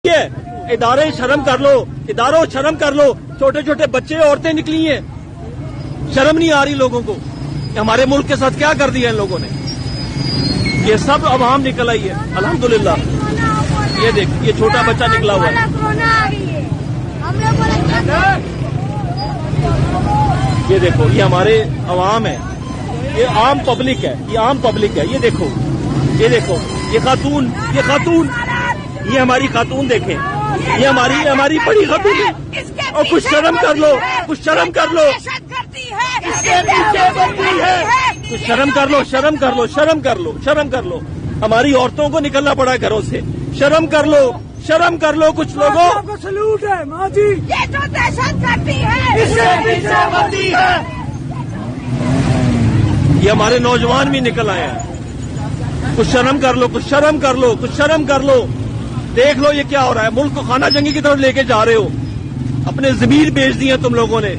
ادارے شرم کر لو، اداروں شرم کر لو، چھوٹے چھوٹے بچے عورتیں نکلی ہیں، شرم نہیں آ رہی لوگوں کو کہ ہمارے ملک کے ساتھ کیا کر دیا ان لوگوں نے. یہ سب عوام نکل آئی ہے الحمدللہ. یہ دیکھ یہ چھوٹا بچہ نکلا ہوا ہے. یہ دیکھو یہ ہمارے عوام ہے، یہ عام پبلک ہے، یہ عام پبلک ہے. یہ دیکھو یہ خاتون یہ ہماری خاتون دیکھیں، یہ ہماری بڑی خاتون ہے. اور کچھ شرم کر لو، کچھ شرم کر لو، کچھ شرم کر لو، شرم کر لو، شرم کر لو، شرم کر لو. ہماری عورتوں کو نکلنا پڑا ہے گھروں سے. شرم کر لو، شرم کر لو. کچھ لوگوں کو سلوٹ ہے ماں جی، یہ جو دہشت گردی ہے اس سے پیچھے بندی ہے. یہ ہمارے نوجوان بھی نکل آئے ہیں. کچھ شرم کر لو، کچھ شرم کر لو، کچھ شرم کر لو. دیکھ لو یہ کیا ہو رہا ہے. ملک کو خانہ جنگی کی طرف لے کے جا رہے ہو. اپنے ضمیر بیچ دیے تم لوگوں نے.